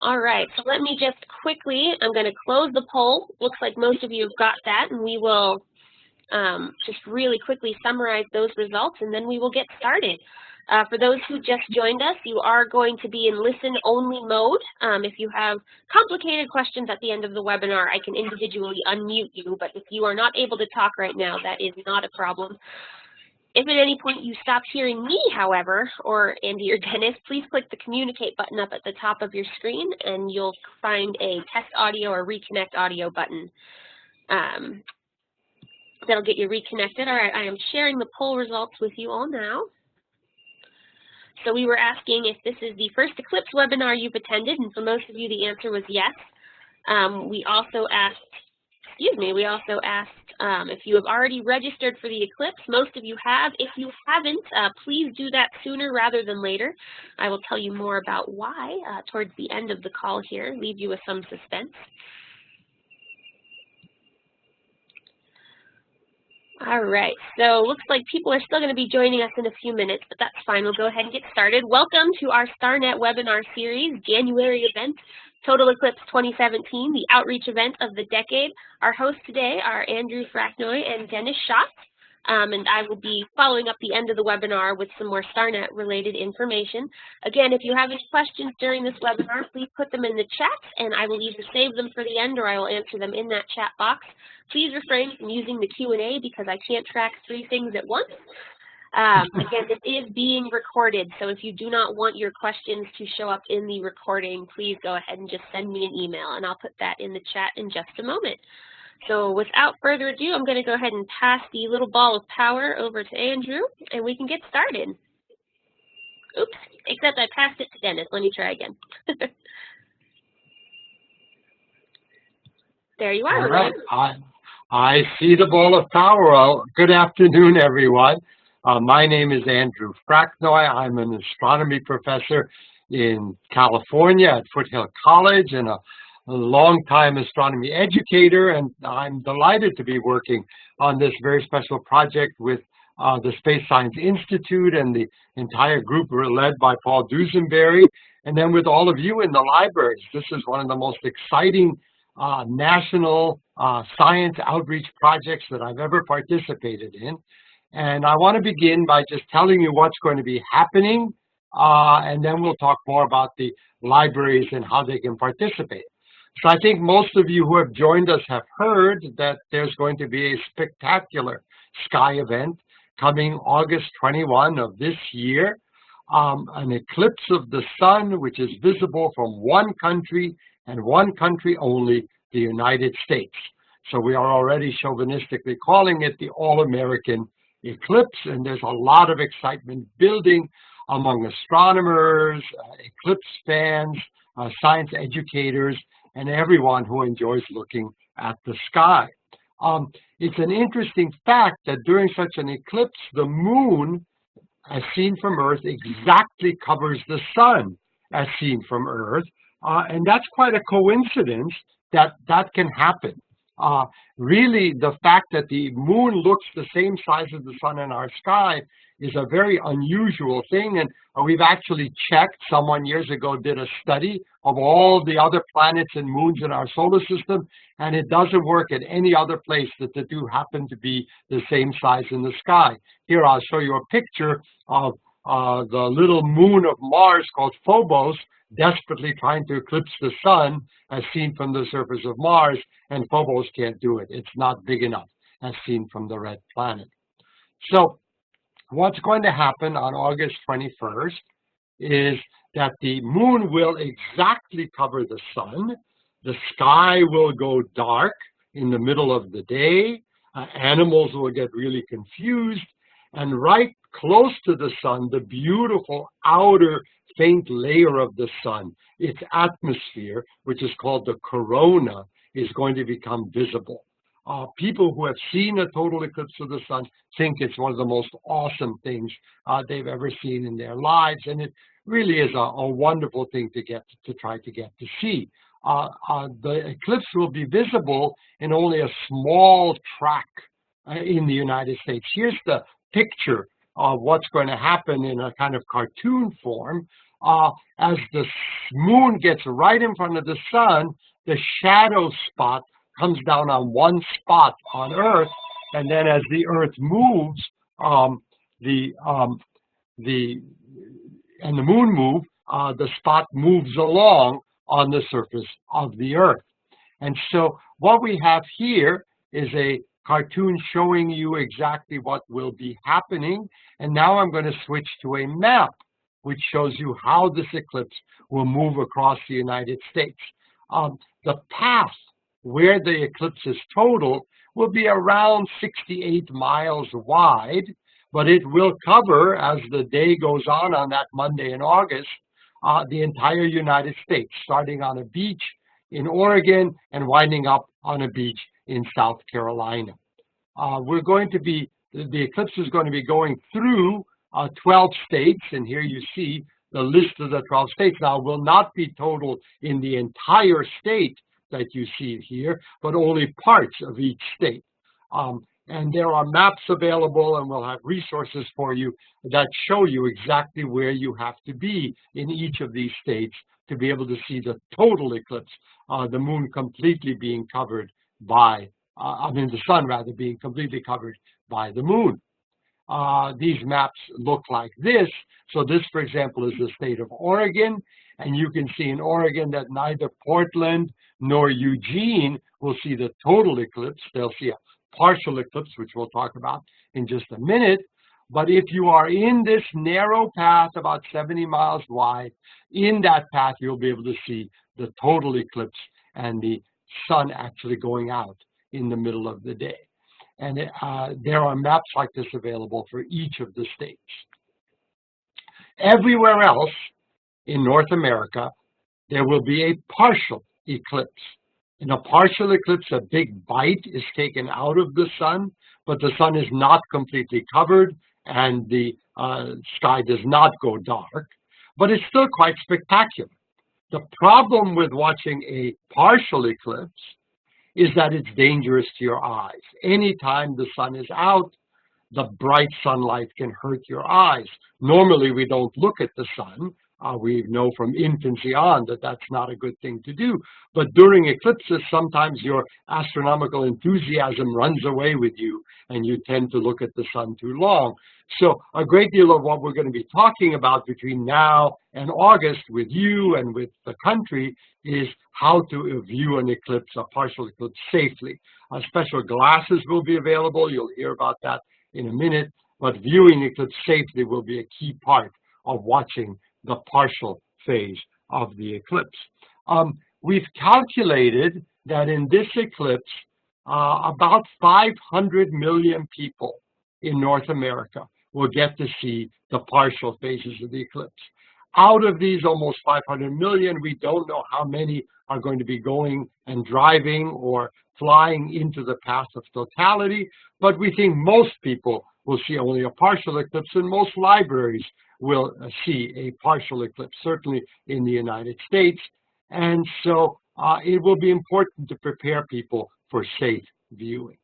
All right, so let me just quickly, I'm going to close the poll. Looks like most of you have got that, and we will just really quickly summarize those results, and then we will get started. For those who just joined us, you are going to be in listen-only mode. If you have complicated questions at the end of the webinar, I can individually unmute you, but if you are not able to talk right now, that is not a problem. If at any point you stop hearing me, however, or Andy or Dennis, please click the communicate button up at the top of your screen, and you'll find a test audio or reconnect audio button. That'll get you reconnected. All right, I am sharing the poll results with you all now. So we were asking if this is the first Eclipse webinar you've attended, and for most of you the answer was yes. We also asked if you have already registered for the Eclipse. Most of you have. If you haven't, please do that sooner rather than later. I will tell you more about why towards the end of the call here, leave you with some suspense. All right, so looks like people are still going to be joining us in a few minutes, but that's fine. We'll go ahead and get started. Welcome to our StarNet webinar series, January event, Total Eclipse 2017, the outreach event of the decade. Our hosts today are Andrew Fracknoy and Dennis Schatz, and I will be following up the end of the webinar with some more StarNet related information. Again, if you have any questions during this webinar, please put them in the chat, and I will either save them for the end or I will answer them in that chat box. Please refrain from using the Q&A because I can't track 3 things at once. Again, this is being recorded, so if you do not want your questions to show up in the recording, please go ahead and just send me an email, and I'll put that in the chat in just a moment. So without further ado, I'm going to go ahead and pass the little ball of power over to Andrew, and we can get started. Oops, except I passed it to Dennis. Let me try again. There you are. All right. I see the ball of power. Well, good afternoon, everyone. My name is Andrew Fracknoy. I'm an astronomy professor in California at Foothill College and a long-time astronomy educator, and I'm delighted to be working on this very special project with the Space Science Institute and the entire group led by Paul Dusenberry, and then with all of you in the libraries. This is one of the most exciting national science outreach projects that I've ever participated in. And I want to begin by just telling you what's going to be happening, and then we'll talk more about the libraries and how they can participate. So I think most of you who have joined us have heard that there's going to be a spectacular sky event coming August 21 of this year, an eclipse of the sun, which is visible from one country and one country only, the United States. So we are already chauvinistically calling it the All-American Eclipse, and there's a lot of excitement building among astronomers, eclipse fans, science educators, and everyone who enjoys looking at the sky. It's an interesting fact that during such an eclipse, the moon, as seen from Earth, exactly covers the sun as seen from Earth. And that's quite a coincidence that that can happen. Really, the fact that the moon looks the same size as the sun in our sky is a very unusual thing. And we've actually checked, someone years ago did a study of all the other planets and moons in our solar system, and it doesn't work at any other place that the two happen to be the same size in the sky. Here, I'll show you a picture of the little moon of Mars called Phobos, desperately trying to eclipse the sun as seen from the surface of Mars, and Phobos can't do it. It's not big enough as seen from the red planet. So what's going to happen on August 21st is that the moon will exactly cover the sun. The sky will go dark in the middle of the day. Animals will get really confused. And right close to the sun, the beautiful outer faint layer of the sun, its atmosphere, which is called the corona, is going to become visible. People who have seen a total eclipse of the sun think it's one of the most awesome things they've ever seen in their lives, and it really is a wonderful thing to try to get to see. The eclipse will be visible in only a small tract in the United States. Here's the picture of what's going to happen in a kind of cartoon form. as the moon gets right in front of the sun, the shadow spot comes down on one spot on Earth, and then as the Earth moves, the and the moon move, the spot moves along on the surface of the Earth. And so what we have here is a cartoon showing you exactly what will be happening. And now I'm going to switch to a map, which shows you how this eclipse will move across the United States. The path where the eclipse is total will be around 68 miles wide, but it will cover, as the day goes on that Monday in August, the entire United States, starting on a beach in Oregon and winding up on a beach in South Carolina. The eclipse is going to be going through 12 states, and here you see the list of the 12 states. Now, it will not be total in the entire state that you see here, but only parts of each state. And there are maps available, and we'll have resources for you that show you exactly where you have to be in each of these states to be able to see the total eclipse, the moon completely being covered by, the sun rather being completely covered by the moon. These maps look like this. So this, for example, is the state of Oregon, and you can see in Oregon that neither Portland nor Eugene will see the total eclipse. They'll see a partial eclipse, which we'll talk about in just a minute. But if you are in this narrow path, about 70 miles wide, in that path, you'll be able to see the total eclipse and the sun actually going out in the middle of the day. And there are maps like this available for each of the states. Everywhere else in North America, there will be a partial eclipse. In a partial eclipse, a big bite is taken out of the sun, but the sun is not completely covered, and the sky does not go dark, but it's still quite spectacular. The problem with watching a partial eclipse is that it's dangerous to your eyes. Anytime the sun is out, the bright sunlight can hurt your eyes. Normally, we don't look at the sun. We know from infancy on that that's not a good thing to do. But during eclipses, sometimes your astronomical enthusiasm runs away with you, and you tend to look at the sun too long. So a great deal of what we're going to be talking about between now and August with you and with the country is how to view an eclipse, a partial eclipse, safely. Special glasses will be available. You'll hear about that in a minute. But viewing eclipse safely will be a key part of watching the partial phase of the eclipse. We've calculated that in this eclipse, about 500 million people in North America will get to see the partial phases of the eclipse. Out of these almost 500 million, we don't know how many are going to be going and driving or flying into the path of totality, but we think most people will see only a partial eclipse, and most libraries will see a partial eclipse, certainly in the United States. And so it will be important to prepare people for safe viewing.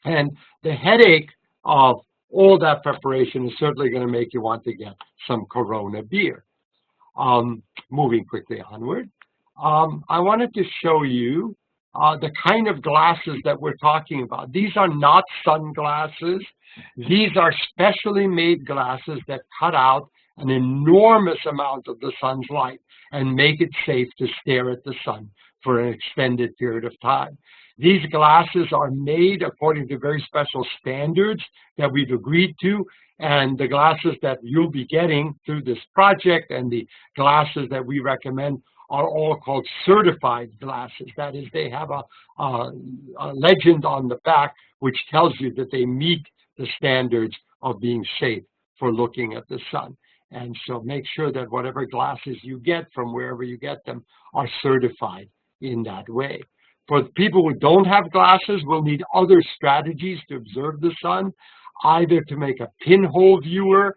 And the headache of all that preparation is certainly going to make you want to get some Corona beer. Moving quickly onward, I wanted to show you the kind of glasses that we're talking about. These are not sunglasses. These are specially made glasses that cut out an enormous amount of the sun's light and make it safe to stare at the sun for an extended period of time. These glasses are made according to very special standards that we've agreed to, and the glasses that you'll be getting through this project and the glasses that we recommend are all called certified glasses. That is, they have a legend on the back which tells you that they meet the standards of being safe for looking at the sun. And so make sure that whatever glasses you get from wherever you get them are certified in that way. For people who don't have glasses, we'll need other strategies to observe the sun, either to make a pinhole viewer,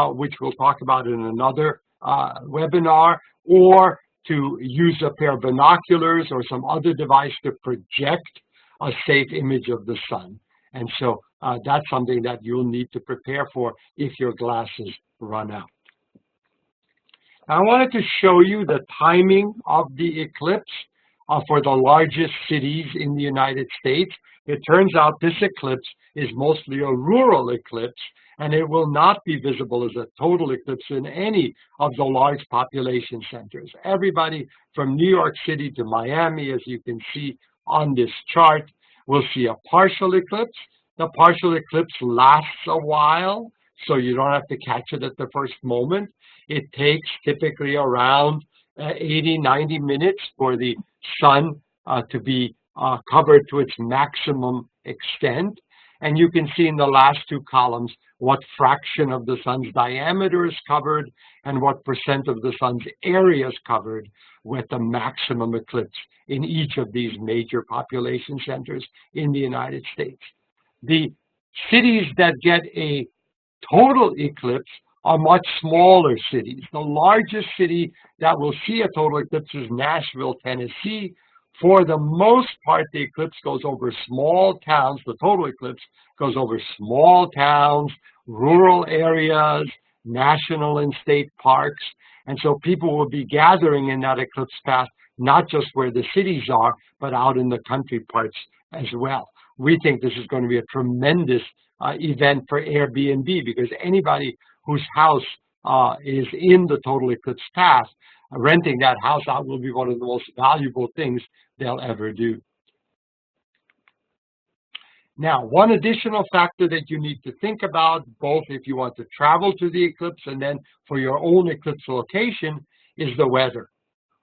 which we'll talk about in another webinar, or to use a pair of binoculars or some other device to project a safe image of the sun. And so that's something that you'll need to prepare for if your glasses run out. I wanted to show you the timing of the eclipse for the largest cities in the United States. It turns out this eclipse is mostly a rural eclipse, and it will not be visible as a total eclipse in any of the large population centers. Everybody from New York City to Miami, as you can see on this chart, will see a partial eclipse. The partial eclipse lasts a while, so you don't have to catch it at the first moment. It takes typically around 80, 90 minutes for the sun to be covered to its maximum extent. And you can see in the last two columns what fraction of the sun's diameter is covered and what percent of the sun's area is covered with the maximum eclipse in each of these major population centers in the United States. The cities that get a total eclipse are much smaller cities. The largest city that will see a total eclipse is Nashville, Tennessee. For the most part, the eclipse goes over small towns. The total eclipse goes over small towns, rural areas, national and state parks. And so people will be gathering in that eclipse path, not just where the cities are, but out in the country parts as well. We think this is going to be a tremendous event for Airbnb, because anybody whose house is in the total eclipse path, renting that house out will be one of the most valuable things they'll ever do. Now, one additional factor that you need to think about, both if you want to travel to the eclipse and then for your own eclipse location, is the weather.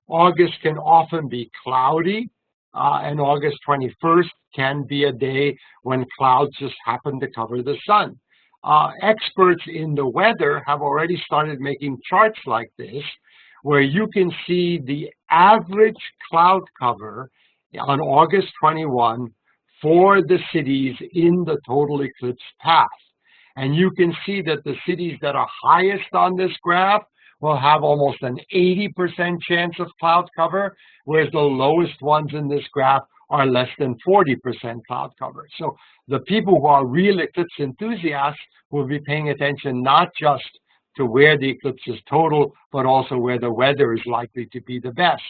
August can often be cloudy, and August 21st can be a day when clouds just happen to cover the sun. Experts in the weather have already started making charts like this, where you can see the average cloud cover on August 21 for the cities in the total eclipse path. And you can see that the cities that are highest on this graph will have almost an 80% chance of cloud cover, whereas the lowest ones in this graph are less than 40% cloud cover. So the people who are real eclipse enthusiasts will be paying attention not just to where the eclipse is total, but also where the weather is likely to be the best.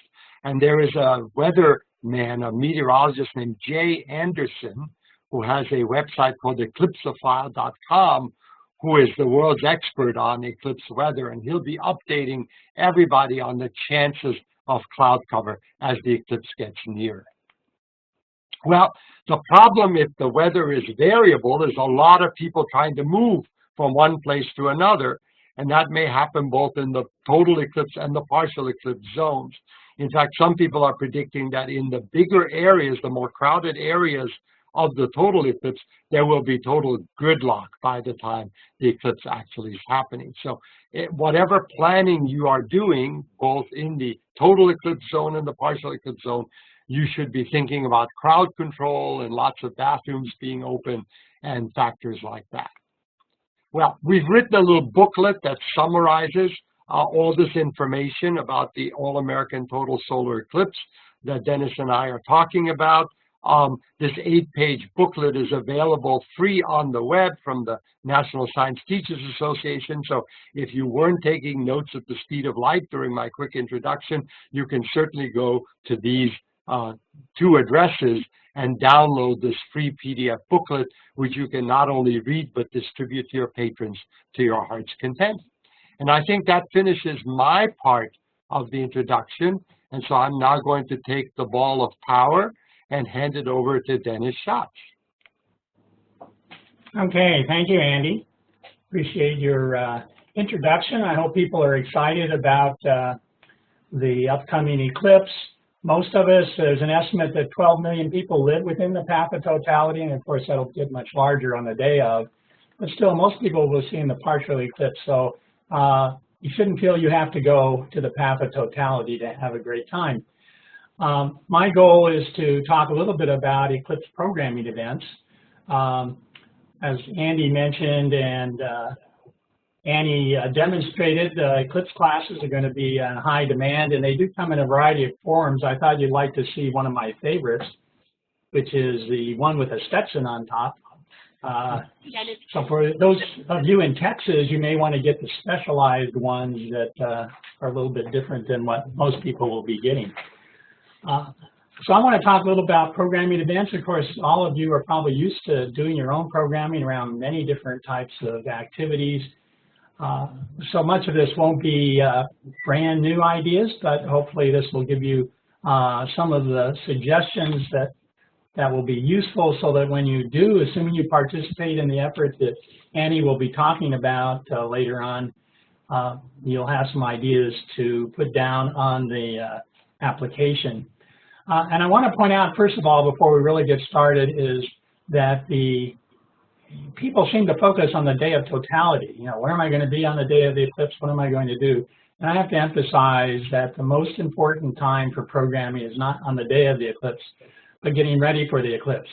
And there is a weatherman, a meteorologist named Jay Anderson, who has a website called eclipsophile.com, who is the world's expert on eclipse weather, and he'll be updating everybody on the chances of cloud cover as the eclipse gets near. Well, the problem if the weather is variable is a lot of people trying to move from one place to another, and that may happen both in the total eclipse and the partial eclipse zones. In fact, some people are predicting that in the bigger areas, the more crowded areas of the total eclipse, there will be total gridlock by the time the eclipse actually is happening. So whatever planning you are doing, both in the total eclipse zone and the partial eclipse zone, you should be thinking about crowd control and lots of bathrooms being open and factors like that. Well, we've written a little booklet that summarizes all this information about the All-American Total Solar Eclipse that Dennis and I are talking about. This 8-page booklet is available free on the web from the National Science Teachers Association. So if you weren't taking notes at the speed of light during my quick introduction, you can certainly go to these two addresses and download this free PDF booklet, which you can not only read, but distribute to your patrons to your heart's content. And I think that finishes my part of the introduction. And so I'm now going to take the ball of power and hand it over to Dennis Schatz. Okay, thank you, Andy. Appreciate your introduction. I hope people are excited about the upcoming eclipse. Most of us, there's an estimate that 12 million people live within the path of totality, and of course that'll get much larger on the day of. But still, most people will see in the partial eclipse, so you shouldn't feel you have to go to the path of totality to have a great time. My goal is to talk a little bit about eclipse programming events. As Andy mentioned and Annie demonstrated, eclipse classes are going to be in high demand, and they do come in a variety of forms. I thought you'd like to see one of my favorites, which is the one with a Stetson on top. So for those of you in Texas, you may want to get the specialized ones that are a little bit different than what most people will be getting. So I want to talk a little about programming events. Of course, all of you are probably used to doing your own programming around many different types of activities. So much of this won't be brand new ideas, but hopefully this will give you some of the suggestions that will be useful so that when you do, assuming you participate in the effort that Annie will be talking about later on, you'll have some ideas to put down on the application. And I want to point out, first of all, before we really get started, is that the people seem to focus on the day of totality. You know, where am I going to be on the day of the eclipse? What am I going to do? And I have to emphasize that the most important time for programming is not on the day of the eclipse, but getting ready for the eclipse.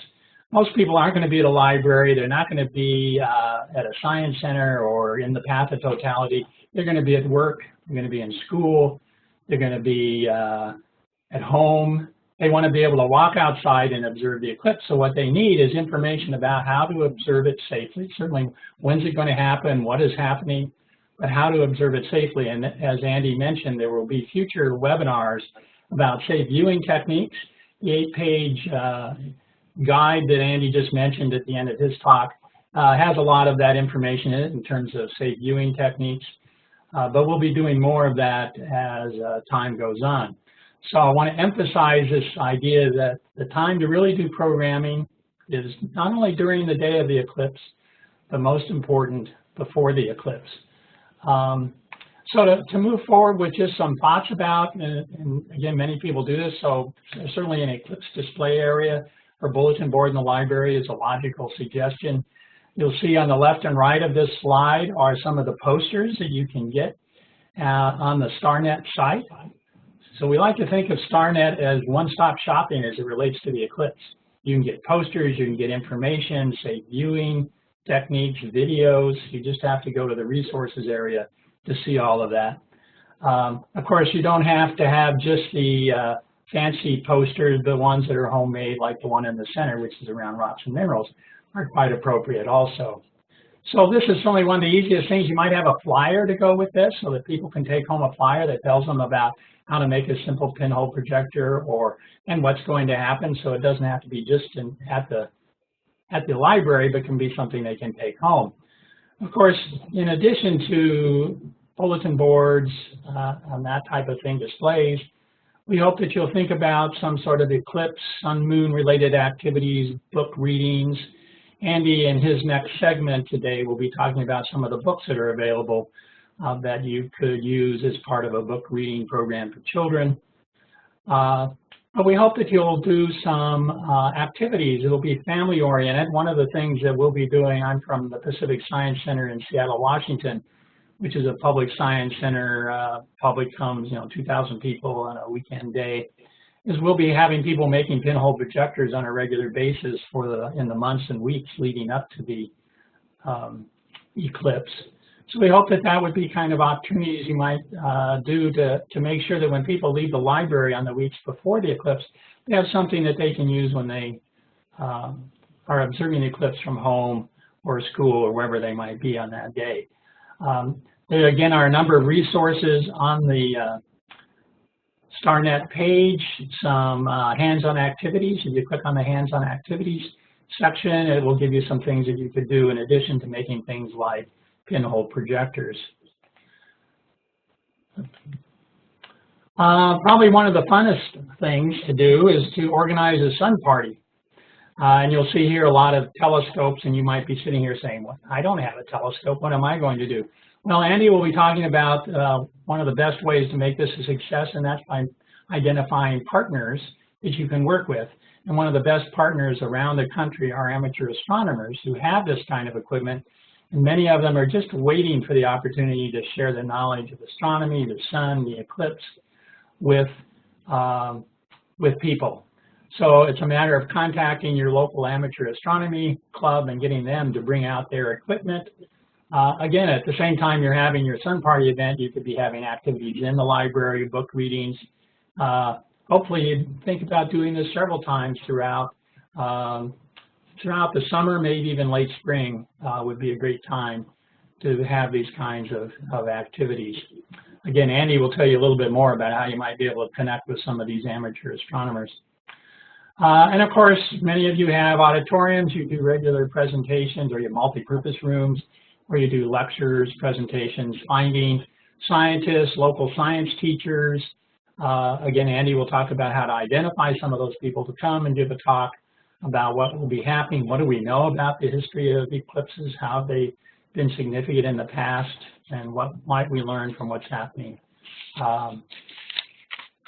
Most people aren't going to be at a library. They're not going to be at a science center or in the path of totality. They're going to be at work. They're going to be in school. They're going to be at home. They want to be able to walk outside and observe the eclipse. So what they need is information about how to observe it safely. Certainly, when's it going to happen, what is happening, but how to observe it safely. And as Andy mentioned, there will be future webinars about safe viewing techniques. The 8-page guide that Andy just mentioned at the end of his talk has a lot of that information in it in terms of safe viewing techniques. But we'll be doing more of that as time goes on. So I want to emphasize this idea that the time to really do programming is not only during the day of the eclipse, but most important, before the eclipse. So to move forward with just some thoughts about, and again, many people do this, so certainly an eclipse display area or bulletin board in the library is a logical suggestion. You'll see on the left and right of this slide are some of the posters that you can get on the StarNet site. So we like to think of StarNet as one-stop shopping as it relates to the eclipse. You can get posters, you can get information, say viewing techniques, videos. You just have to go to the resources area to see all of that. Of course, you don't have to have just the fancy posters, the ones that are homemade, like the one in the center, which is around rocks and minerals, are quite appropriate also. So this is certainly one of the easiest things. You might have a flyer to go with this so that people can take home a flyer that tells them about how to make a simple pinhole projector and what's going to happen, so it doesn't have to be just at the library, but can be something they can take home. Of course, in addition to bulletin boards and that type of thing, displays, we hope that you'll think about some sort of eclipse, sun, moon related activities, book readings. Andy, in his next segment today, will be talking about some of the books that are available that you could use as part of a book reading program for children. But we hope that you'll do some activities. It'll be family oriented. One of the things that we'll be doing, I'm from the Pacific Science Center in Seattle, Washington, which is a public science center. Public comes, 2,000 people on a weekend day, is we'll be having people making pinhole projectors on a regular basis in the months and weeks leading up to the eclipse. So we hope that that would be kind of opportunities you might do to make sure that when people leave the library on the weeks before the eclipse, they have something that they can use when they are observing the eclipse from home or school or wherever they might be on that day. There again are a number of resources on the StarNet page, some hands-on activities. If you click on the hands-on activities section, it will give you some things that you could do in addition to making things like pinhole projectors. Probably one of the funnest things to do is to organize a sun party. And you'll see here a lot of telescopes, and you might be sitting here saying, well, I don't have a telescope. What am I going to do? Well, Andy will be talking about one of the best ways to make this a success, and that's by identifying partners that you can work with. And one of the best partners around the country are amateur astronomers who have this kind of equipment, and many of them are just waiting for the opportunity to share the knowledge of astronomy, the sun, the eclipse with people. So it's a matter of contacting your local amateur astronomy club and getting them to bring out their equipment. Again, at the same time you're having your sun party event, you could be having activities in the library, book readings. Hopefully you think about doing this several times throughout throughout the summer, maybe even late spring, would be a great time to have these kinds of activities. Again, Andy will tell you a little bit more about how you might be able to connect with some of these amateur astronomers. And of course, many of you have auditoriums. You do regular presentations, or you have multi-purpose rooms, where you do lectures, presentations, finding scientists, local science teachers. Again, Andy will talk about how to identify some of those people to come and give a talk about what will be happening. What do we know about the history of eclipses? How have they been significant in the past? And what might we learn from what's happening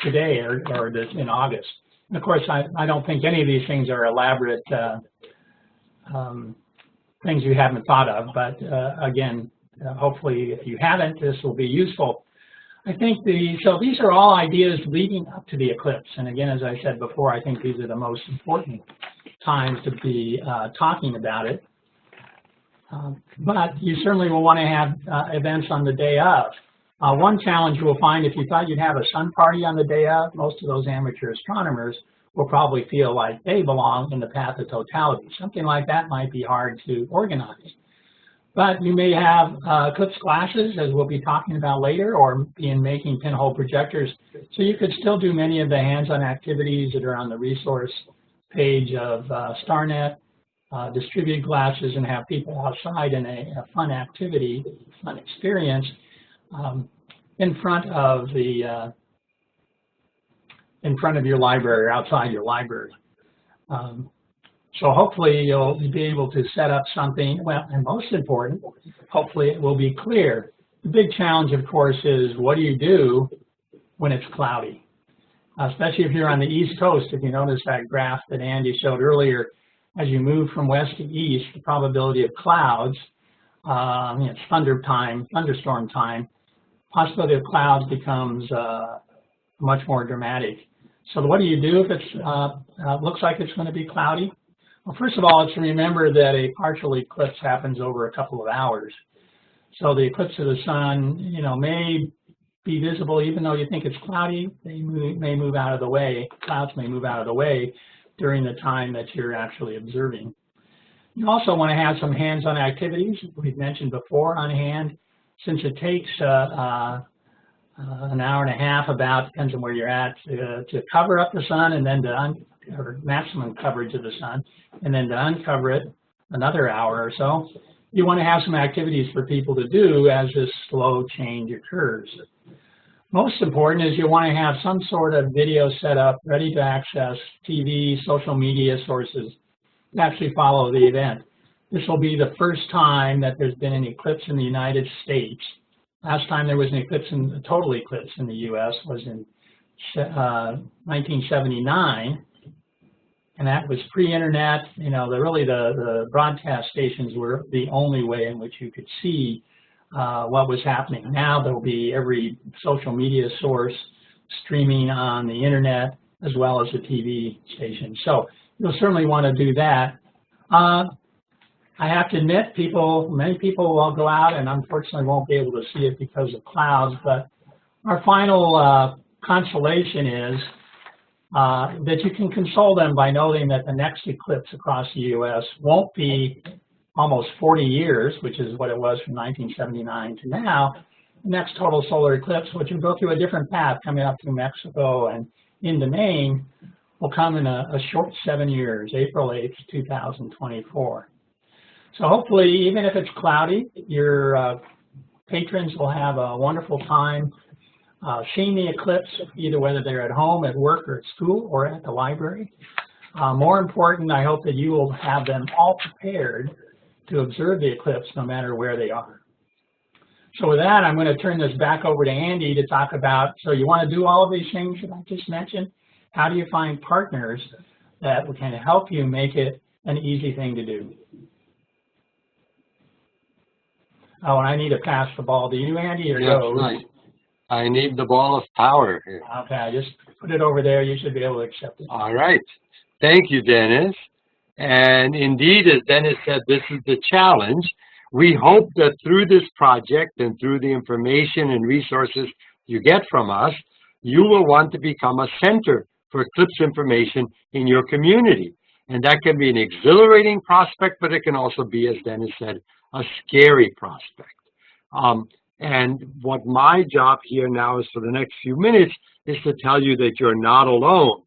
today or in August? And of course, I don't think any of these things are elaborate things you haven't thought of, but again, hopefully if you haven't, this will be useful. I think so these are all ideas leading up to the eclipse. And again, as I said before, I think these are the most important times to be talking about it. But you certainly will want to have events on the day of. One challenge you will find, if you thought you'd have a sun party on the day of, most of those amateur astronomers will probably feel like they belong in the path of totality. Something like that might be hard to organize. But you may have eclipse glasses, as we'll be talking about later, or in making pinhole projectors. So you could still do many of the hands-on activities that are on the resource page of StarNet, distribute glasses and have people outside in a fun activity, fun experience in front of your library or outside your library. So hopefully you'll be able to set up something, well, and most important, hopefully it will be clear. The big challenge, of course, is what do you do when it's cloudy? Especially if you're on the East Coast. If you notice that graph that Andy showed earlier, as you move from west to east, the probability of clouds, it's thunderstorm time, possibility of clouds becomes much more dramatic. So what do you do if it looks like it's going to be cloudy? Well, first of all, it's to remember that a partial eclipse happens over a couple of hours. So the eclipse of the sun, may be visible even though you think it's cloudy. They may move out of the way. Clouds may move out of the way during the time that you're actually observing. You also want to have some hands-on activities we've mentioned before on hand. Since it takes an hour and a half, about, depends on where you're at, to cover up the sun and then or maximum coverage of the sun, and then to uncover it another hour or so. You want to have some activities for people to do as this slow change occurs. Most important is you want to have some sort of video set up, ready to access TV, social media sources to actually follow the event. This will be the first time that there's been an eclipse in the United States. Last time there was an eclipse, a total eclipse in the U.S. was in 1979. And that was pre-internet. The broadcast stations were the only way in which you could see what was happening. Now there'll be every social media source streaming on the internet as well as the TV station. So you'll certainly want to do that. I have to admit, many people will go out and unfortunately won't be able to see it because of clouds. But our final consolation is that you can console them by noting that the next eclipse across the U.S. won't be almost 40 years, which is what it was from 1979 to now. The next total solar eclipse, which will go through a different path coming up through Mexico and into Maine, will come in a short 7 years, April 8th, 2024. So hopefully, even if it's cloudy, your patrons will have a wonderful time seeing the eclipse, either whether they're at home, at work, or at school, or at the library. More important, I hope that you will have them all prepared to observe the eclipse no matter where they are. So with that, I'm going to turn this back over to Andy to talk about, so you want to do all of these things that I just mentioned? How do you find partners that can help you make it an easy thing to do? Oh, and I need to pass the ball. Do you, Andy, or Yes, go? right. I need the ball of power here. Okay, just put it over there. You should be able to accept it. All right. Thank you, Dennis. And indeed, as Dennis said, this is the challenge. We hope that through this project and through the information and resources you get from us, you will want to become a center for eclipse information in your community. And that can be an exhilarating prospect, but it can also be, as Dennis said, a scary prospect. And what my job here now is for the next few minutes is to tell you that you're not alone.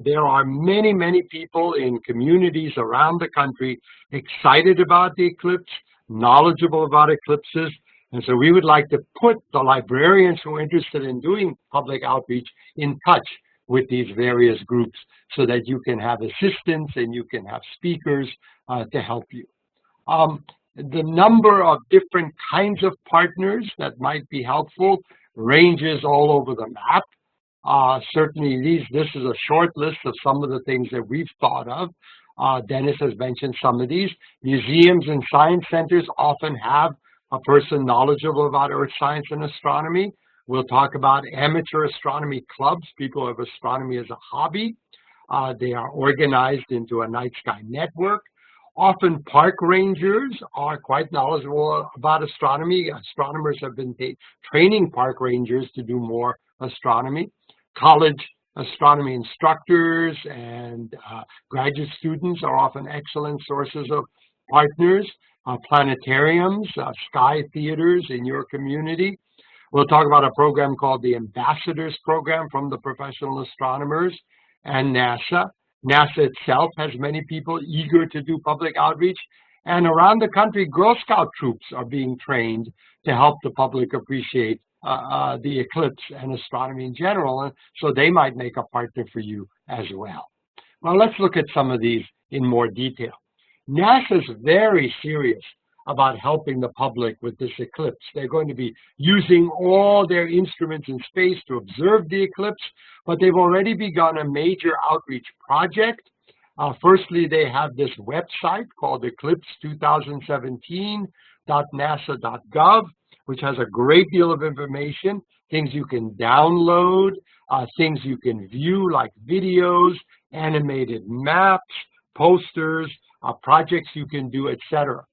There are many, many people in communities around the country excited about the eclipse, knowledgeable about eclipses, and so we would like to put the librarians who are interested in doing public outreach in touch with these various groups so that you can have assistants and you can have speakers to help you. The number of different kinds of partners that might be helpful ranges all over the map. Certainly this is a short list of some of the things that we've thought of. Dennis has mentioned some of these. Museums and science centers often have a person knowledgeable about earth science and astronomy. We'll talk about amateur astronomy clubs, people who have astronomy as a hobby. They are organized into a night sky network. Often park rangers are quite knowledgeable about astronomy. Astronomers have been training park rangers to do more astronomy. College astronomy instructors and graduate students are often excellent sources of partners. Planetariums, sky theaters in your community. We'll talk about a program called the Ambassadors Program from the professional astronomers and NASA. NASA itself has many people eager to do public outreach. And around the country, Girl Scout troops are being trained to help the public appreciate the eclipse and astronomy in general. And so they might make a partner for you as well. Well, let's look at some of these in more detail. NASA is very serious about helping the public with this eclipse. They're going to be using all their instruments in space to observe the eclipse, but they've already begun a major outreach project. Firstly, they have this website called eclipse2017.nasa.gov, which has a great deal of information, things you can download, things you can view like videos, animated maps, posters, projects you can do, etc.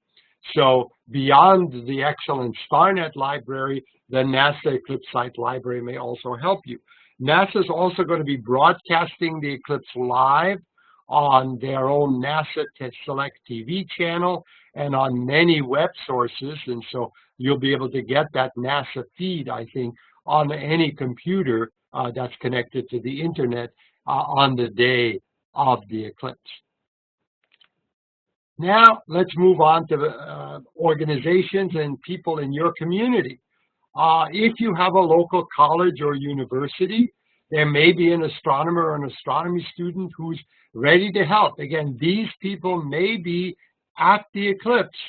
So beyond the excellent StarNet library, the NASA Eclipse Site Library may also help you. NASA is also going to be broadcasting the eclipse live on their own NASA Select TV channel and on many web sources. And so you'll be able to get that NASA feed, I think, on any computer that's connected to the internet on the day of the eclipse. Now, let's move on to organizations and people in your community. If you have a local college or university, there may be an astronomer or an astronomy student who's ready to help. Again, these people may be at the eclipse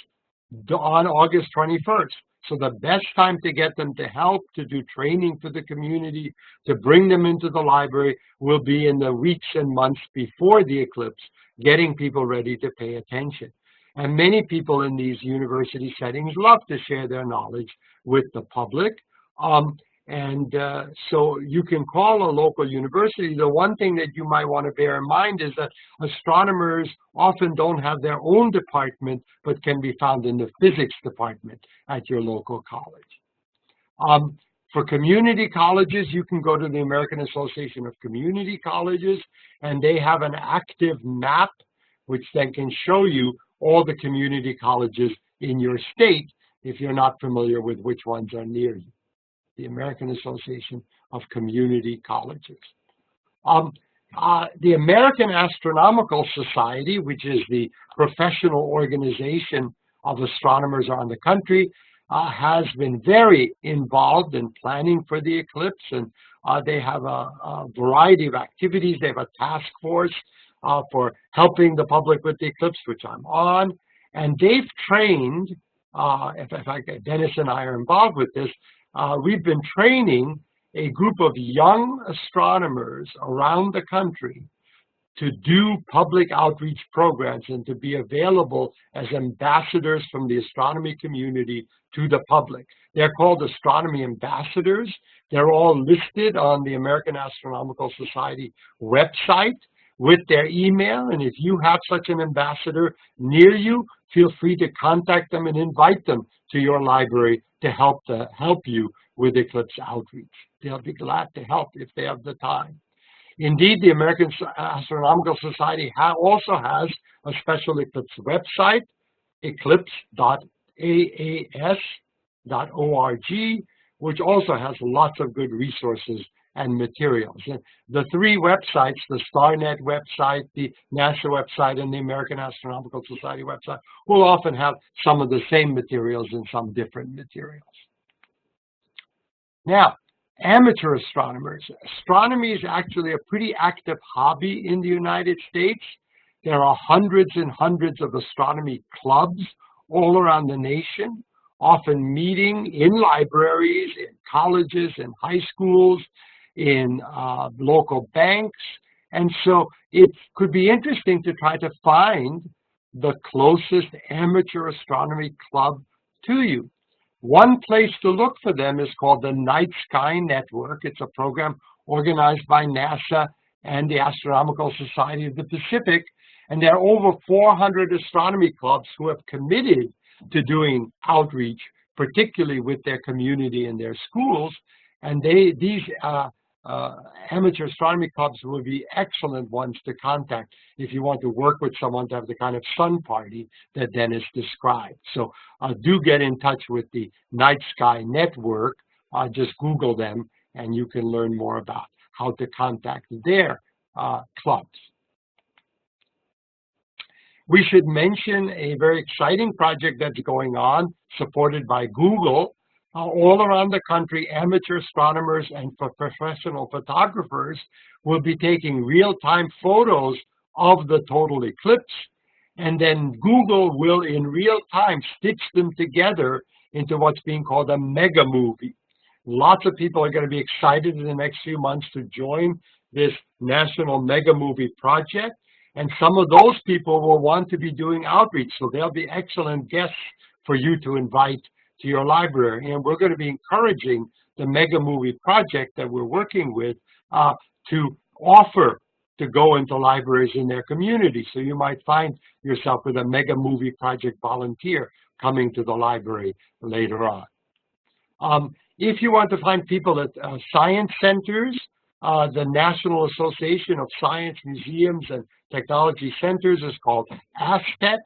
on August 21st. So the best time to get them to help, to do training for the community, to bring them into the library will be in the weeks and months before the eclipse, getting people ready to pay attention. And many people in these university settings love to share their knowledge with the public. So you can call a local university. The one thing that you might want to bear in mind is that astronomers often don't have their own department, but can be found in the physics department at your local college. For community colleges, you can go to the American Association of Community Colleges, and they have an active map, which then can show you all the community colleges in your state if you're not familiar with which ones are near you. The American Association of Community Colleges. The American Astronomical Society, which is the professional organization of astronomers around the country, has been very involved in planning for the eclipse, and they have a variety of activities. They have a task force for helping the public with the eclipse, which I'm on, and they've trained, in fact, Dennis and I are involved with this, we've been training a group of young astronomers around the country to do public outreach programs and to be available as ambassadors from the astronomy community to the public. They're called astronomy ambassadors. They're all listed on the American Astronomical Society website with their email, and if you have such an ambassador near you, feel free to contact them and invite them to your library to help you with eclipse outreach. They'll be glad to help if they have the time. Indeed, the American Astronomical Society also has a special eclipse website, eclipse.aas.org, which also has lots of good resources and materials. And the three websites, the StarNet website, the NASA website, and the American Astronomical Society website, will often have some of the same materials and some different materials. Now, amateur astronomers. Astronomy is actually a pretty active hobby in the United States. There are hundreds and hundreds of astronomy clubs all around the nation, often meeting in libraries, in colleges, in high schools, in local banks. And so it could be interesting to try to find the closest amateur astronomy club to you. One place to look for them is called the Night Sky Network. It's a program organized by NASA and the Astronomical Society of the Pacific. And there are over 400 astronomy clubs who have committed to doing outreach, particularly with their community and their schools. And these amateur astronomy clubs will be excellent ones to contact if you want to work with someone to have the kind of sun party that Dennis described. So do get in touch with the Night Sky Network. Just Google them and you can learn more about how to contact their clubs. We should mention a very exciting project that's going on, supported by Google. All around the country, amateur astronomers and professional photographers will be taking real-time photos of the total eclipse, and then Google will, in real time, stitch them together into what's being called a MegaMovie. Lots of people are going to be excited in the next few months to join this national MegaMovie project, and some of those people will want to be doing outreach, so they'll be excellent guests for you to invite to your library. And we're going to be encouraging the MegaMovie project that we're working with to offer to go into libraries in their community. So you might find yourself with a MegaMovie project volunteer coming to the library later on. If you want to find people at science centers, the National Association of Science Museums and Technology Centers is called HalfStep.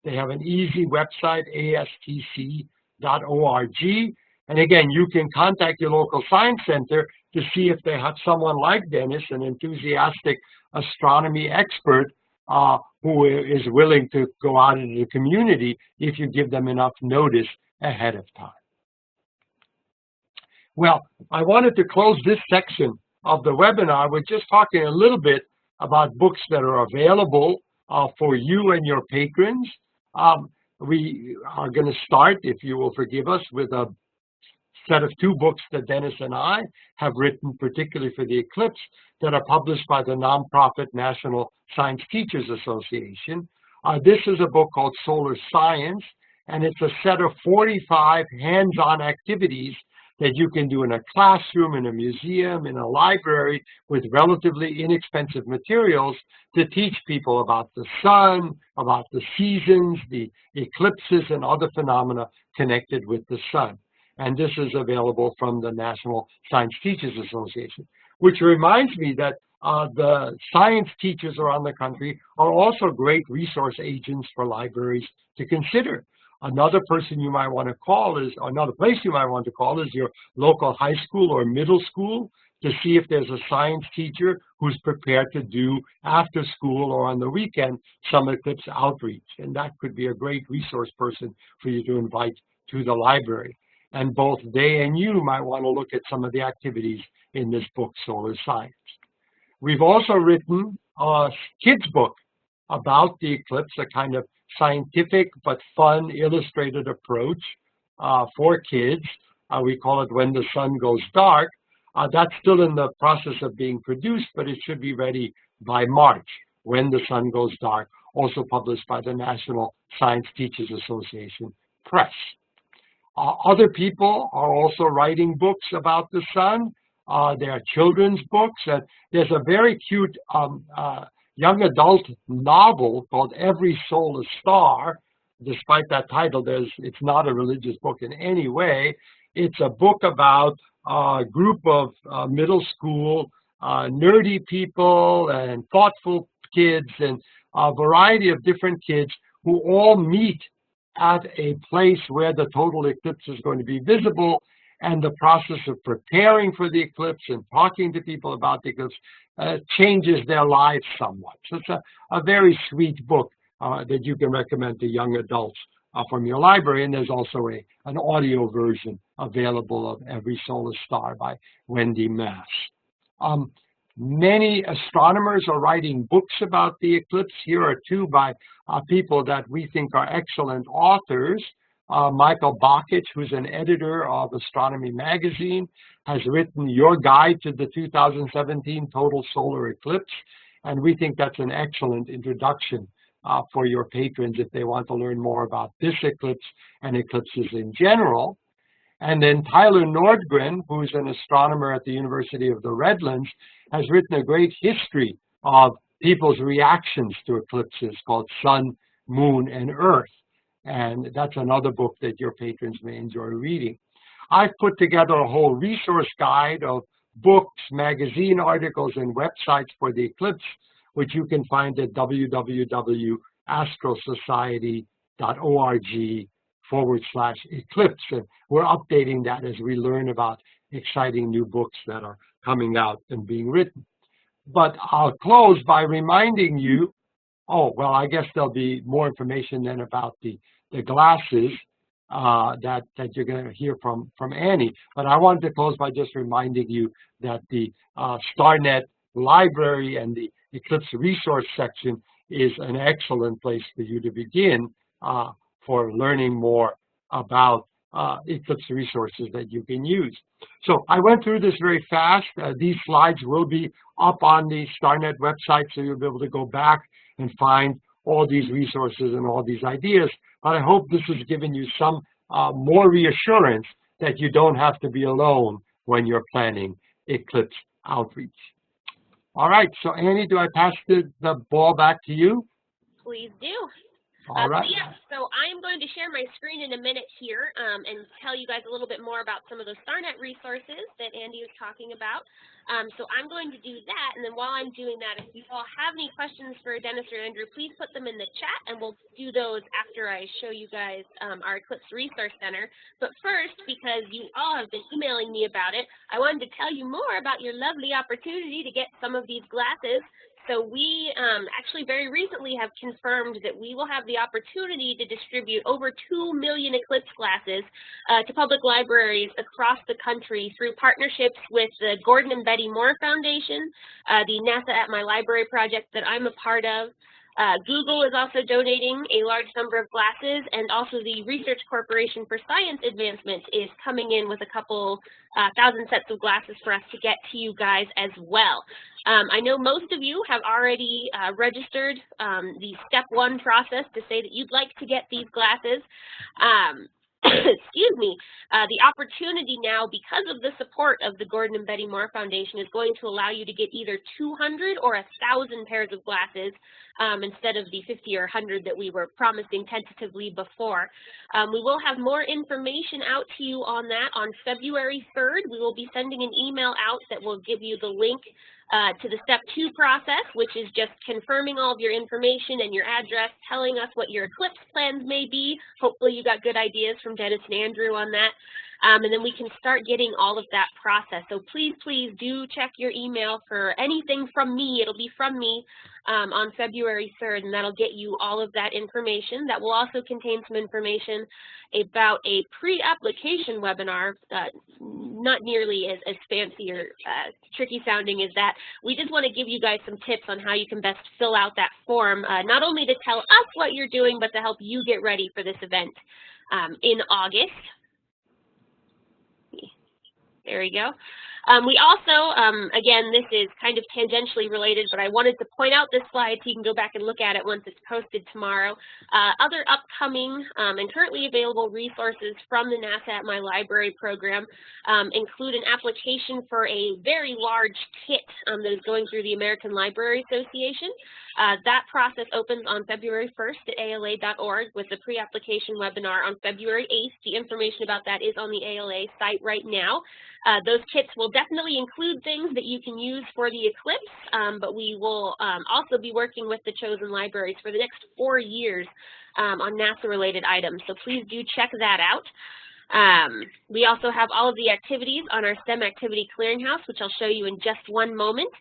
They have an easy website, astc.org. And again, you can contact your local science center to see if they have someone like Dennis, an enthusiastic astronomy expert who is willing to go out into the community if you give them enough notice ahead of time. Well, I wanted to close this section of the webinar with just talking a little bit about books that are available for you and your patrons. We are going to start, if you will forgive us, with a set of 2 books that Dennis and I have written, particularly for the eclipse, that are published by the nonprofit National Science Teachers Association. This is a book called Solar Science, and it's a set of 45 hands-on activities that you can do in a classroom, in a museum, in a library, with relatively inexpensive materials to teach people about the sun, about the seasons, the eclipses, and other phenomena connected with the sun. And this is available from the National Science Teachers Association, which reminds me that the science teachers around the country are also great resource agents for libraries to consider. Another person you might want to call is, another place you might want to call is your local high school or middle school to see if there's a science teacher who's prepared to do after school or on the weekend some eclipse outreach. And that could be a great resource person for you to invite to the library. And both they and you might want to look at some of the activities in this book, Solar Science. We've also written a kids book about the eclipse, a kind of scientific but fun illustrated approach for kids. We call it When the Sun Goes Dark. That's still in the process of being produced, but it should be ready by March, When the Sun Goes Dark, also published by the National Science Teachers Association Press. Other people are also writing books about the sun. There are children's books. There's a very cute young adult novel called Every Soul a Star. Despite that title, it's not a religious book in any way. It's a book about a group of middle school nerdy people and thoughtful kids and a variety of different kids who all meet at a place where the total eclipse is going to be visible, and the process of preparing for the eclipse and talking to people about the eclipse changes their lives somewhat. So it's a very sweet book that you can recommend to young adults from your library. And there's also an audio version available of Every Solar Star by Wendy Mass. Many astronomers are writing books about the eclipse. Here are two by people that we think are excellent authors. Michael Bakich, who's an editor of Astronomy magazine, has written Your Guide to the 2017 Total Solar Eclipse, and we think that's an excellent introduction for your patrons if they want to learn more about this eclipse and eclipses in general. And then Tyler Nordgren, who's an astronomer at the University of the Redlands, has written a great history of people's reactions to eclipses called Sun, Moon, and Earth. And that's another book that your patrons may enjoy reading. I've put together a whole resource guide of books, magazine articles, and websites for the eclipse, which you can find at www.astrosociety.org/eclipse. And we're updating that as we learn about exciting new books that are coming out and being written. But I'll close by reminding you, well, I guess there'll be more information then about the glasses that you're going to hear from Annie. But I wanted to close by just reminding you that the StarNet library and the Eclipse Resource section is an excellent place for you to begin for learning more about Eclipse resources that you can use. So I went through this very fast. These slides will be up on the StarNet website, so you'll be able to go back and find all these resources and all these ideas. But I hope this has given you some more reassurance that you don't have to be alone when you're planning eclipse outreach. All right, so Annie, do I pass the ball back to you? Please do. All right. So I'm going to share my screen in a minute here and tell you guys a little bit more about some of those StarNet resources that Andy was talking about. So I'm going to do that, and then while I'm doing that, if you all have any questions for Dennis or Andrew, please put them in the chat, and we'll do those after I show you guys our Eclipse Resource Center. But first, because you all have been emailing me about it, I wanted to tell you more about your lovely opportunity to get some of these glasses. So we actually very recently have confirmed that we will have the opportunity to distribute over 2 million Eclipse glasses to public libraries across the country through partnerships with the Gordon and Betty Moore Foundation, the NASA at My Library project that I'm a part of. Google is also donating a large number of glasses, and also the Research Corporation for Science Advancement is coming in with a couple thousand sets of glasses for us to get to you guys as well. I know most of you have already registered the step 1 process to say that you'd like to get these glasses. Excuse me, the opportunity now, because of the support of the Gordon and Betty Moore Foundation, is going to allow you to get either 200 or 1,000 pairs of glasses instead of the 50 or 100 that we were promising tentatively before. We will have more information out to you on that on February 3rd. We will be sending an email out that will give you the link to the step 2 process, which is just confirming all of your information and your address, telling us what your eclipse plans may be. Hopefully you got good ideas from Dennis and Andrew on that. And then we can start getting all of that process. So please, please do check your email for anything from me. It'll be from me on February 3rd, and that'll get you all of that information. That will also contain some information about a pre-application webinar, not nearly as fancy or tricky sounding as that. We just want to give you guys some tips on how you can best fill out that form, not only to tell us what you're doing, but to help you get ready for this event in August. There we go. We also, again, this is kind of tangentially related, but I wanted to point out this slide so you can go back and look at it once it's posted tomorrow. Other upcoming and currently available resources from the NASA at My Library program include an application for a very large kit that is going through the American Library Association. That process opens on February 1st at ALA.org with the pre-application webinar on February 8th. The information about that is on the ALA site right now. Those kits will definitely include things that you can use for the Eclipse, but we will also be working with the chosen libraries for the next 4 years on NASA-related items, so please do check that out. We also have all of the activities on our STEM Activity Clearinghouse, which I'll show you in just one moment.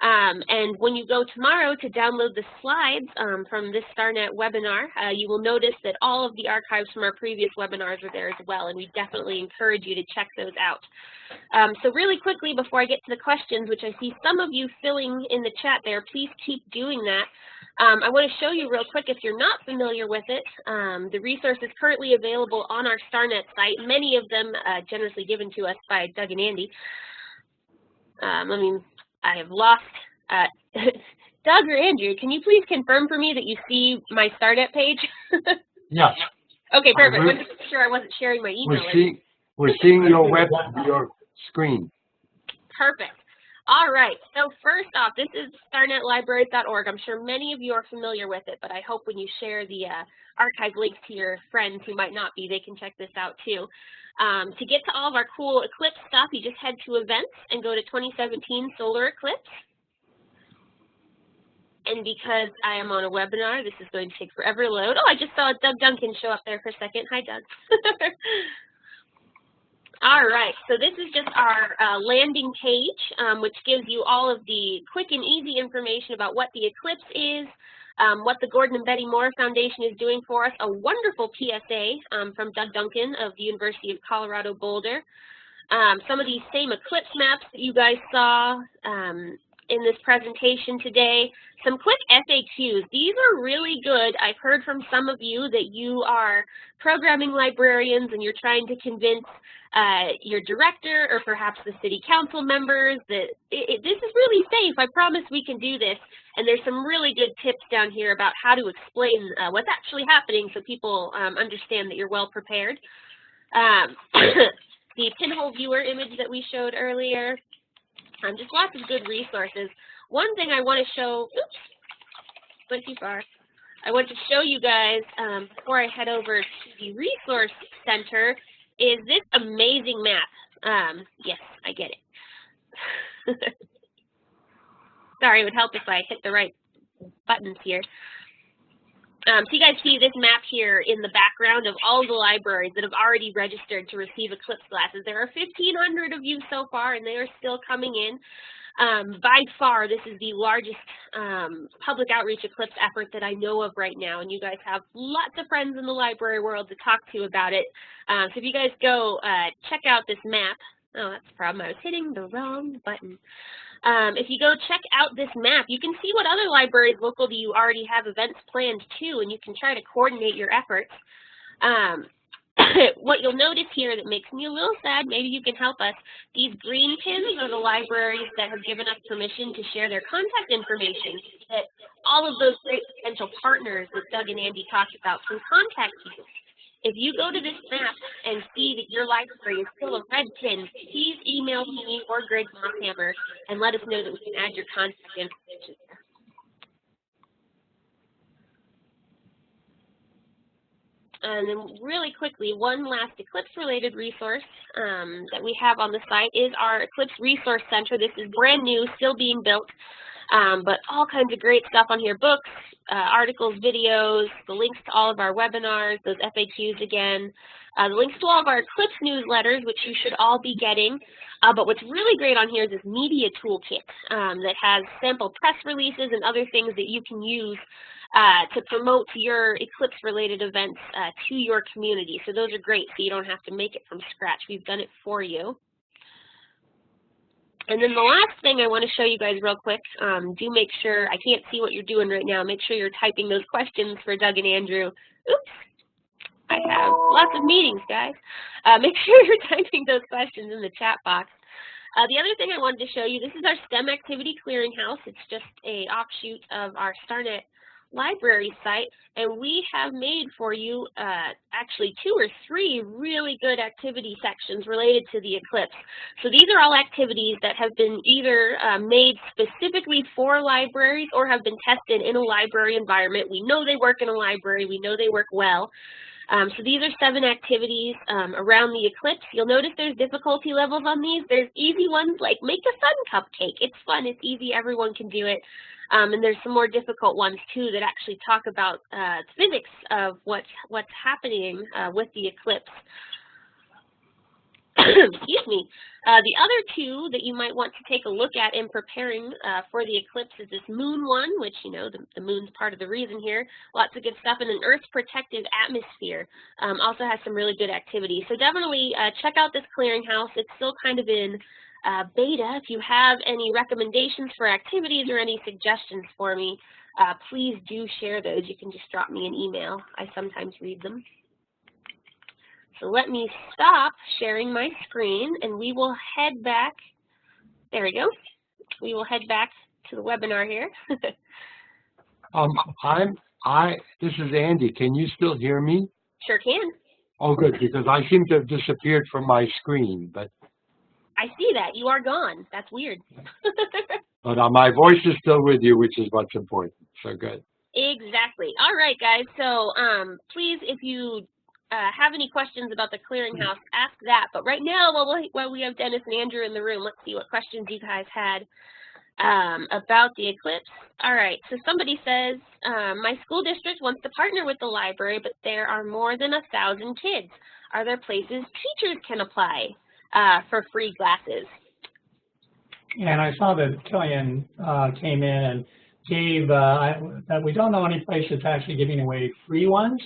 And when you go tomorrow to download the slides from this StarNet webinar, you will notice that all of the archives from our previous webinars are there as well, and we definitely encourage you to check those out. So really quickly, before I get to the questions, which I see some of you filling in the chat there, please keep doing that. I want to show you real quick, if you're not familiar with it, the resources currently available on our StarNet site, many of them generously given to us by Doug and Andy. I have lost, Doug or Andrew, can you please confirm for me that you see my StarNet page? Yes. Okay, perfect. I wasn't sure I wasn't sharing my email. We're seeing your screen. Perfect. All right, so first off, this is starnetlibraries.org. I'm sure many of you are familiar with it, but I hope when you share the archive links to your friends who might not be, they can check this out too. To get to all of our cool Eclipse stuff, you just head to events and go to 2017 Solar Eclipse. And because I am on a webinar, this is going to take forever to load. Oh, I just saw Doug Duncan show up there for a second. Hi, Doug. All right, so this is just our landing page, which gives you all of the quick and easy information about what the Eclipse is, what the Gordon and Betty Moore Foundation is doing for us, a wonderful PSA from Doug Duncan of the University of Colorado Boulder, some of these same Eclipse maps that you guys saw in this presentation today, some quick FAQs. These are really good. I've heard from some of you that you are programming librarians and you're trying to convince your director or perhaps the city council members that this is really safe. I promise we can do this. And there's some really good tips down here about how to explain what's actually happening so people understand that you're well prepared. The pinhole viewer image that we showed earlier, just lots of good resources. One thing I want to show, oops, went too far. I want to show you guys before I head over to the Resource Center is this amazing map. Yes, I get it. Sorry, it would help if I hit the right buttons here. So you guys see this map here in the background of all the libraries that have already registered to receive Eclipse glasses. There are 1,500 of you so far, and they are still coming in. By far, this is the largest public outreach Eclipse effort that I know of right now, and you guys have lots of friends in the library world to talk to about it. So if you guys go check out this map, oh, that's the problem, I was hitting the wrong button. If you go check out this map, you can see what other libraries local to you already have events planned too, and you can try to coordinate your efforts. What you'll notice here that makes me a little sad, maybe you can help us, these green pins are the libraries that have given us permission to share their contact information, that all of those great potential partners that Doug and Andy talked about can contact you. If you go to this map and see that your library is still a red pin, please email me or Greg Mosshammer and let us know that we can add your contact information. And then really quickly, one last Eclipse-related resource that we have on the site is our Eclipse Resource Center. This is brand new, still being built, but all kinds of great stuff on here, books, articles, videos, the links to all of our webinars, those FAQs again, the links to all of our Eclipse newsletters, which you should all be getting. But what's really great on here is this media toolkit that has sample press releases and other things that you can use to promote your Eclipse-related events to your community. So those are great, so you don't have to make it from scratch. We've done it for you. And then the last thing I want to show you guys real quick, do make sure, I can't see what you're doing right now, make sure you're typing those questions for Doug and Andrew. Oops, I have lots of meetings, guys. Make sure you're typing those questions in the chat box. The other thing I wanted to show you, this is our STEM Activity Clearinghouse. It's just an offshoot of our StarNet library site, and we have made for you actually 2 or 3 really good activity sections related to the eclipse. So these are all activities that have been either made specifically for libraries or have been tested in a library environment. We know they work in a library. We know they work well. So these are 7 activities around the eclipse. You'll notice there's difficulty levels on these. There's easy ones like make a sun cupcake. It's fun, it's easy, everyone can do it. And there's some more difficult ones too that actually talk about physics of what's happening with the eclipse. Excuse me. The other 2 that you might want to take a look at in preparing for the eclipse is this moon one, which, you know, the moon's part of the reason here. Lots of good stuff. And an Earth's protective atmosphere also has some really good activities. So definitely check out this clearinghouse. It's still kind of in beta. If you have any recommendations for activities or any suggestions for me, please do share those. You can just drop me an email. I sometimes read them. So let me stop sharing my screen and we will head back. There we go. We will head back to the webinar here. This is Andy. Can you still hear me? Sure can. Oh, good, because I seem to have disappeared from my screen, but. I see that. You are gone. That's weird. But my voice is still with you, which is what's important. So good. Exactly. All right, guys. So please, if you have any questions about the clearinghouse, ask that. But right now, while we have Dennis and Andrew in the room, let's see what questions you guys had about the eclipse. All right, so somebody says, my school district wants to partner with the library, but there are more than 1,000 kids. Are there places teachers can apply for free glasses? And I saw that Killian came in and gave, we don't know any place that's actually giving away free ones,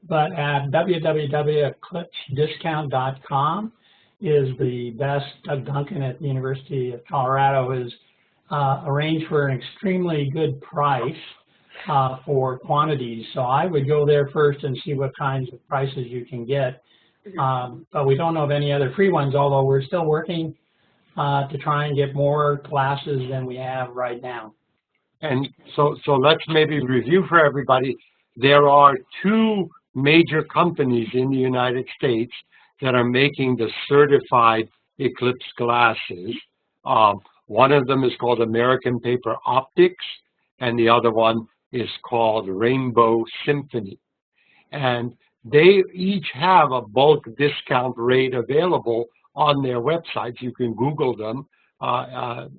but at www.eclipsediscount.com is the best. Doug Duncan at the University of Colorado has arranged for an extremely good price for quantities. So I would go there first and see what kinds of prices you can get. But we don't know of any other free ones, although we're still working to try and get more classes than we have right now. And so let's maybe review for everybody. There are 2 major companies in the United States that are making the certified eclipse glasses. One of them is called American Paper Optics, and the other one is called Rainbow Symphony. And they each have a bulk discount rate available on their websites. You can Google them.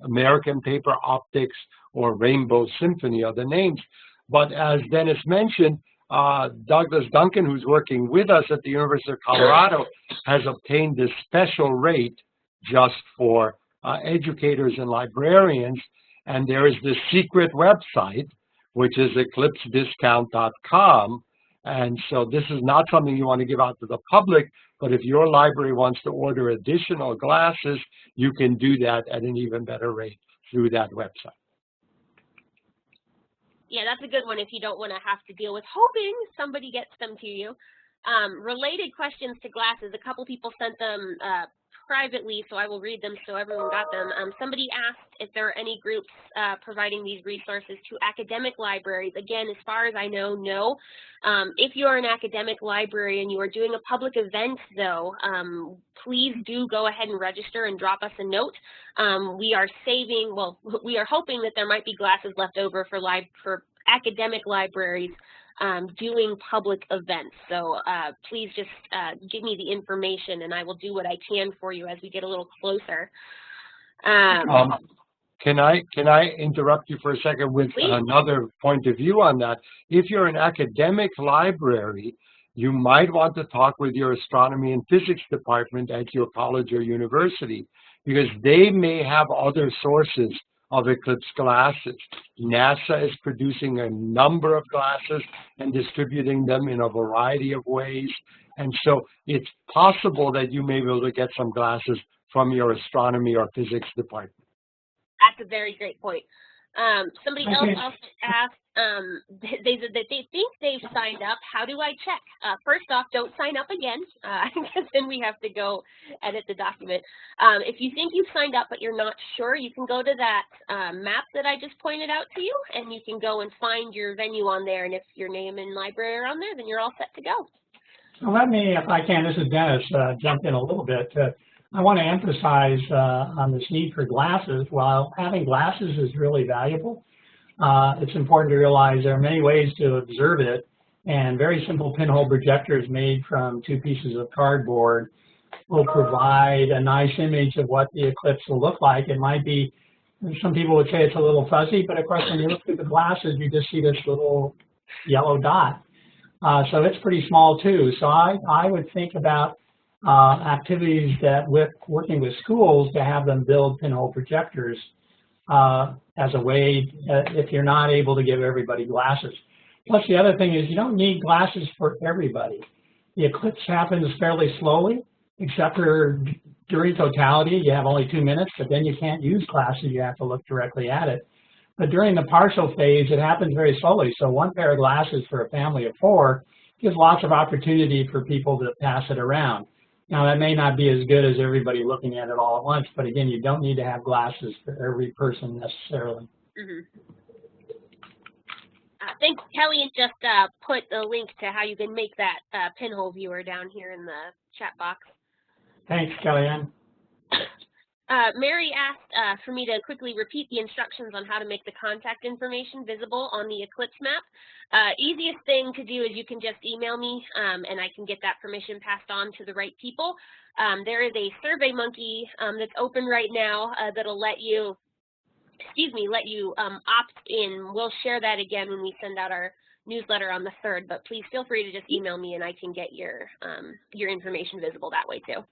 American Paper Optics or Rainbow Symphony are the names. But as Dennis mentioned, Douglas Duncan, who's working with us at the University of Colorado, has obtained this special rate just for educators and librarians. And there is this secret website, which is eclipsediscount.com. And so this is not something you want to give out to the public, but if your library wants to order additional glasses, you can do that at an even better rate through that website. Yeah, that's a good one if you don't want to have to deal with hoping somebody gets them to you. Related questions to glasses, a couple people sent them privately, so I will read them so everyone got them. Somebody asked if there are any groups providing these resources to academic libraries. Again, as far as I know, no. If you are an academic library and you are doing a public event, though, please do go ahead and register and drop us a note. We are hoping that there might be glasses left over for academic libraries doing public events. So please just give me the information and I will do what I can for you as we get a little closer. Can I interrupt you for a second with another point of view on that? If you're an academic library, you might want to talk with your astronomy and physics department at your college or university, because they may have other sources of eclipse glasses. NASA is producing a number of glasses and distributing them in a variety of ways. And so it's possible that you may be able to get some glasses from your astronomy or physics department. That's a very great point. Somebody else also asked, they think they've signed up. How do I check? First off, don't sign up again, because then we have to go edit the document. If you think you've signed up but you're not sure, you can go to that map that I just pointed out to you, and you can go and find your venue on there, and if your name and library are on there, then you're all set to go. So let me, if I can, this is Dennis, jump in a little bit. I want to emphasize on this need for glasses. While having glasses is really valuable, it's important to realize there are many ways to observe it, and very simple pinhole projectors made from 2 pieces of cardboard will provide a nice image of what the eclipse will look like. It might be, some people would say it's a little fuzzy, but of course when you look through the glasses, you just see this little yellow dot. So it's pretty small too. So I would think about activities that working with schools to have them build pinhole projectors as a way if you're not able to give everybody glasses. Plus the other thing is you don't need glasses for everybody. The eclipse happens fairly slowly, except for during totality, you have only 2 minutes, but then you can't use glasses, you have to look directly at it. But during the partial phase, it happens very slowly. So 1 pair of glasses for a family of 4 gives lots of opportunity for people to pass it around. Now, that may not be as good as everybody looking at it all at once, but again, you don't need to have glasses for every person necessarily. Thanks. Kelly just put the link to how you can make that pinhole viewer down here in the chat box. Thanks, Kellyanne. Mary asked for me to quickly repeat the instructions on how to make the contact information visible on the eclipse map. Easiest thing to do is you can just email me and I can get that permission passed on to the right people. There is a SurveyMonkey that's open right now that'll let you, opt in. We'll share that again when we send out our newsletter on the 3rd, but please feel free to just email me and I can get your information visible that way too.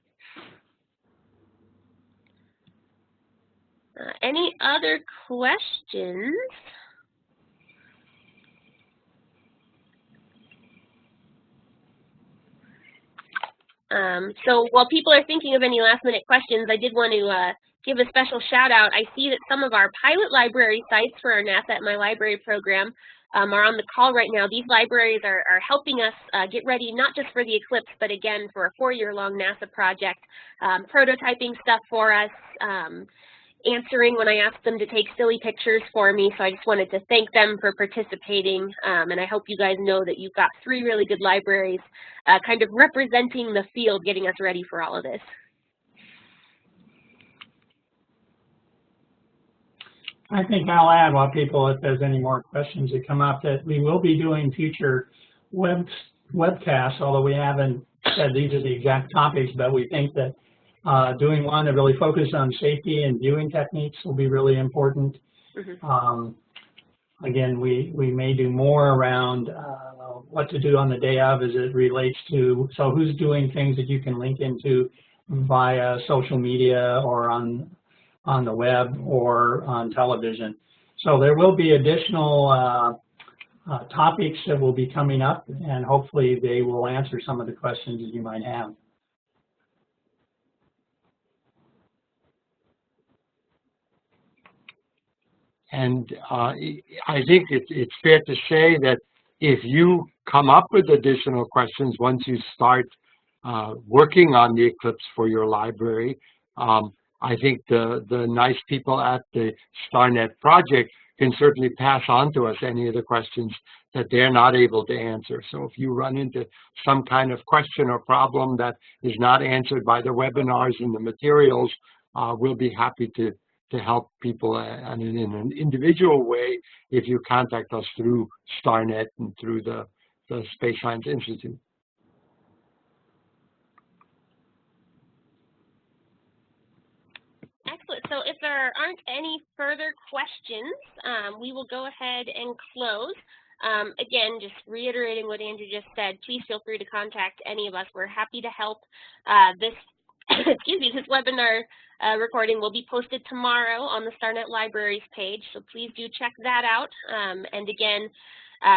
Any other questions? So while people are thinking of any last minute questions, I did want to give a special shout out. I see that some of our pilot library sites for our NASA at My Library program are on the call right now. These libraries are helping us get ready not just for the eclipse, but again for a 4-year-long NASA project, prototyping stuff for us, answering when I asked them to take silly pictures for me. So I just wanted to thank them for participating. And I hope you guys know that you've got 3 really good libraries kind of representing the field, getting us ready for all of this. I think I'll add, while people, if there's any more questions that come up, that we will be doing future webcasts, although we haven't said these are the exact topics, but we think that doing one that really focus on safety and viewing techniques will be really important. Again, we may do more around what to do on the day of as it relates to, so who's doing things that you can link into via social media or on the web or on television. So there will be additional topics that will be coming up, and hopefully they will answer some of the questions that you might have. And I think it's fair to say that if you come up with additional questions once you start working on the eclipse for your library, I think the nice people at the StarNet project can certainly pass on to us any of the questions that they're not able to answer. So if you run into some kind of question or problem that is not answered by the webinars and the materials, we'll be happy to help people in an individual way if you contact us through StarNet and through the Space Science Institute. Excellent. So if there aren't any further questions, we will go ahead and close. Again, just reiterating what Andrew just said, please feel free to contact any of us. We're happy to help. This this webinar recording will be posted tomorrow on the StarNet Libraries page, so please do check that out. And again,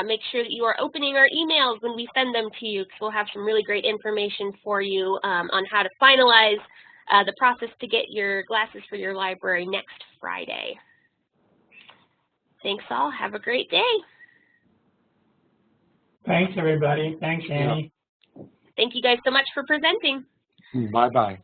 make sure that you are opening our emails when we send them to you, because we'll have some really great information for you on how to finalize the process to get your glasses for your library next Friday. Thanks all. Have a great day. Thanks, everybody. Thanks, Annie. Thank you guys so much for presenting. Bye-bye.